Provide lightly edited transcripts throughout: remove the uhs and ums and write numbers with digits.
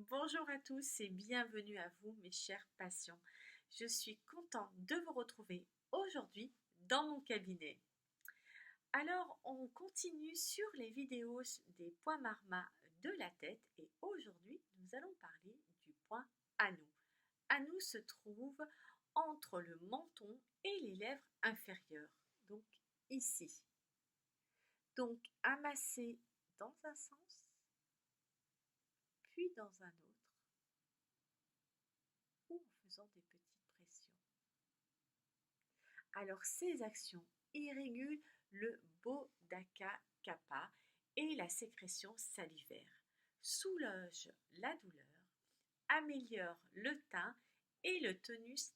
Bonjour à tous et bienvenue à vous, mes chers patients. Je suis contente de vous retrouver aujourd'hui dans mon cabinet. Alors, on continue sur les vidéos des points marmas de la tête et aujourd'hui, nous allons parler du point anou. Anou se trouve entre le menton et les lèvres inférieures, donc ici. Donc, amasser dans un sens, puis dans un autre, ou en faisant des petites pressions. Alors ces actions irrégulent le Bodhaka Kapha et la sécrétion salivaire, soulagent la douleur, améliorent le teint et le tonus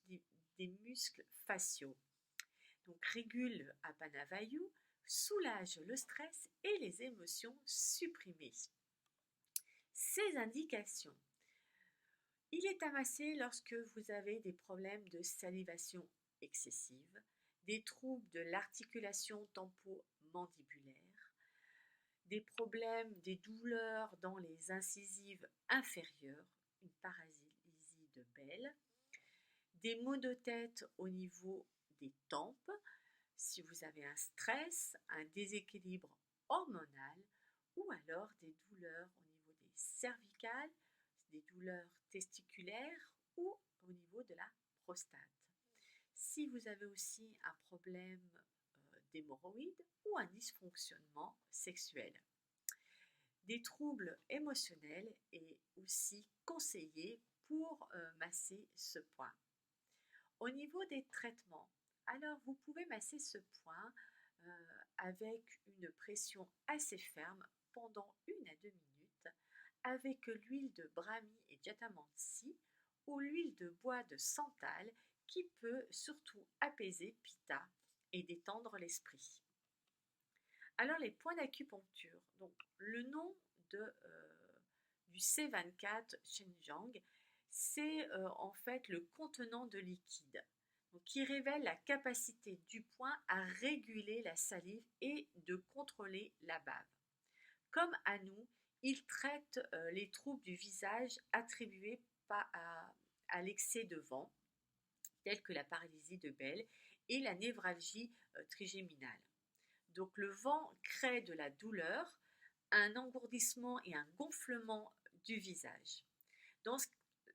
des muscles faciaux. Donc régule le Apanavayu, soulage le stress et les émotions supprimées. Ces indications. Il est amassé lorsque vous avez des problèmes de salivation excessive, des troubles de l'articulation tempo-mandibulaire, des problèmes, des douleurs dans les incisives inférieures, une paralysie de Bell, des maux de tête au niveau des tempes, si vous avez un stress, un déséquilibre hormonal ou alors des douleurs au niveau des cervicales, des douleurs testiculaires ou au niveau de la prostate. Si vous avez aussi un problème d'hémorroïdes ou un dysfonctionnement sexuel. Des troubles émotionnels est aussi conseillé pour masser ce point. Au niveau des traitements, alors vous pouvez masser ce point avec une pression assez ferme pendant 1 à 2 minutes avec l'huile de brahmi et jatamansi ou l'huile de bois de santal qui peut surtout apaiser pitta et détendre l'esprit. Alors les points d'acupuncture, donc le nom du C24 Shenjiang, c'est en fait le contenant de liquide donc, qui révèle la capacité du point à réguler la salive et de contrôler la bave. Comme Anou, il traite les troubles du visage attribués à l'excès de vent, tels que la paralysie de Bell et la névralgie trigéminale. Donc le vent crée de la douleur, un engourdissement et un gonflement du visage. Donc,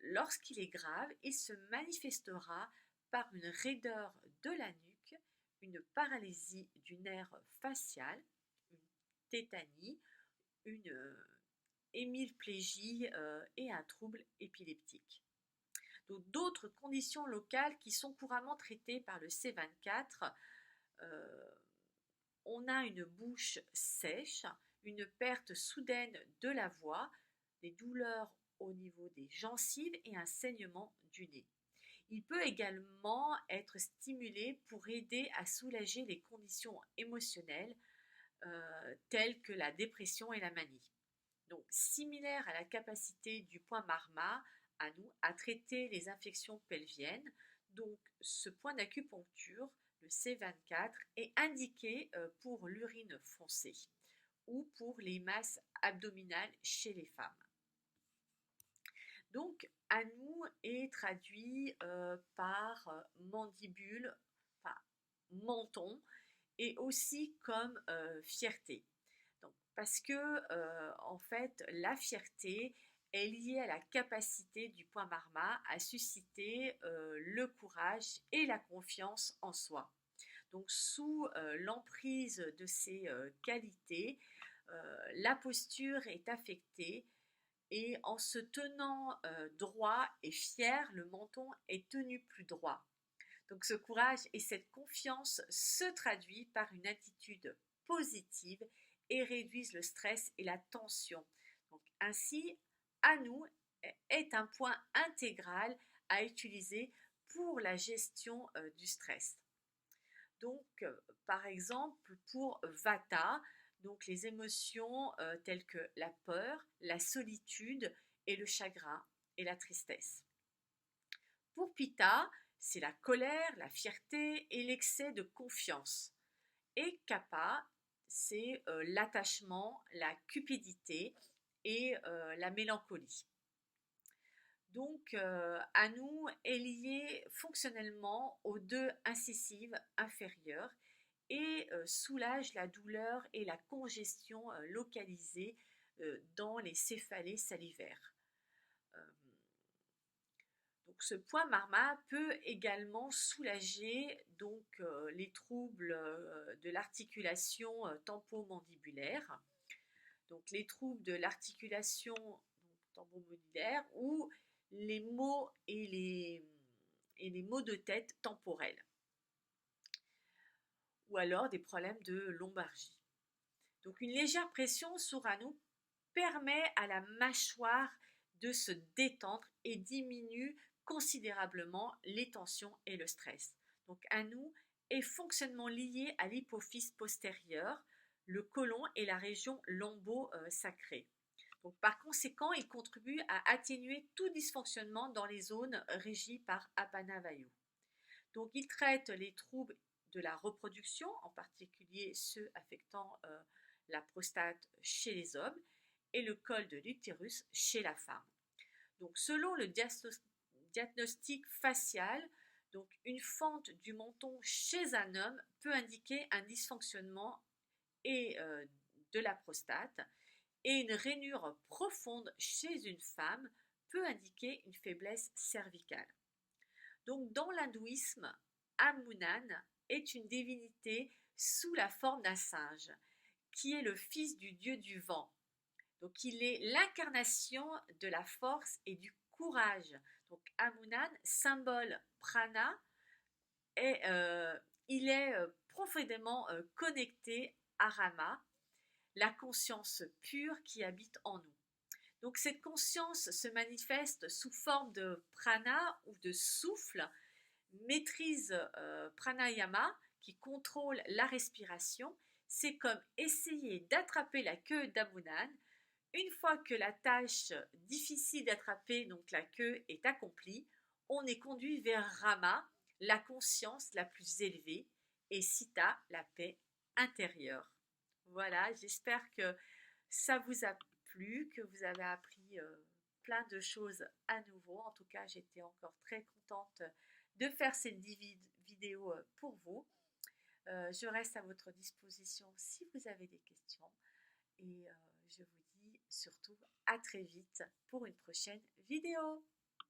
lorsqu'il est grave, il se manifestera par une raideur de la nuque, une paralysie du nerf facial, une tétanie, une hémiplégie et un trouble épileptique. Donc, d'autres conditions locales qui sont couramment traitées par le C24, on a une bouche sèche, une perte soudaine de la voix, des douleurs au niveau des gencives et un saignement du nez. Il peut également être stimulé pour aider à soulager les conditions émotionnelles telles que la dépression et la manie. Donc, similaire à la capacité du point marma à traiter les infections pelviennes, donc ce point d'acupuncture, le C24, est indiqué pour l'urine foncée ou pour les masses abdominales chez les femmes. Donc, anou est traduit par mandibule, enfin menton, et aussi comme fierté. Donc, parce que en fait, la fierté est liée à la capacité du point marma à susciter le courage et la confiance en soi. Donc, sous l'emprise de ces qualités, la posture est affectée et en se tenant droit et fier, le menton est tenu plus droit. Donc ce courage et cette confiance se traduit par une attitude positive et réduisent le stress et la tension. Donc ainsi, Anou est un point intégral à utiliser pour la gestion du stress. Donc par exemple pour Vata, donc les émotions telles que la peur, la solitude et le chagrin et la tristesse. Pour Pitta, c'est la colère, la fierté et l'excès de confiance. Et Kapha, c'est l'attachement, la cupidité et la mélancolie. Donc, Anou est lié fonctionnellement aux deux incisives inférieures et soulage la douleur et la congestion localisée dans les céphalées salivaires. Euh, donc, ce point marma peut également soulager donc, les troubles de l'articulation tempomandibulaire, donc les troubles de l'articulation tempomandibulaire ou les maux et les maux de tête temporels ou alors des problèmes de lombalgie. Donc une légère pression sur Anou permet à la mâchoire de se détendre et diminue considérablement les tensions et le stress. Donc Anou est fonctionnellement lié à l'hypophyse postérieure, le côlon et la région lombo-sacrée. Donc, par conséquent, il contribue à atténuer tout dysfonctionnement dans les zones régies par Apana Vayu. Donc, il traite les troubles de la reproduction, en particulier ceux affectant la prostate chez les hommes et le col de l'utérus chez la femme. Donc, selon le diagnostic facial, donc une fente du menton chez un homme peut indiquer un dysfonctionnement et, de la prostate, et une rainure profonde chez une femme peut indiquer une faiblesse cervicale. Donc, dans l'hindouisme, Amunan est une divinité sous la forme d'un singe, qui est le fils du dieu du vent. Donc, il est l'incarnation de la force et du courage. Donc, Amunan, symbole prana, il est profondément connecté à Rama, la conscience pure qui habite en nous. Donc cette conscience se manifeste sous forme de prana ou de souffle, maîtrise pranayama qui contrôle la respiration. C'est comme essayer d'attraper la queue d'Amunan. Une fois que la tâche difficile d'attraper, donc la queue, est accomplie, on est conduit vers Rama, la conscience la plus élevée, et Sita, la paix intérieure. Voilà, j'espère que ça vous a plu, que vous avez appris plein de choses à nouveau. En tout cas, j'étais encore très contente de faire cette vidéo pour vous. Je reste à votre disposition si vous avez des questions et je vous dis surtout à très vite pour une prochaine vidéo.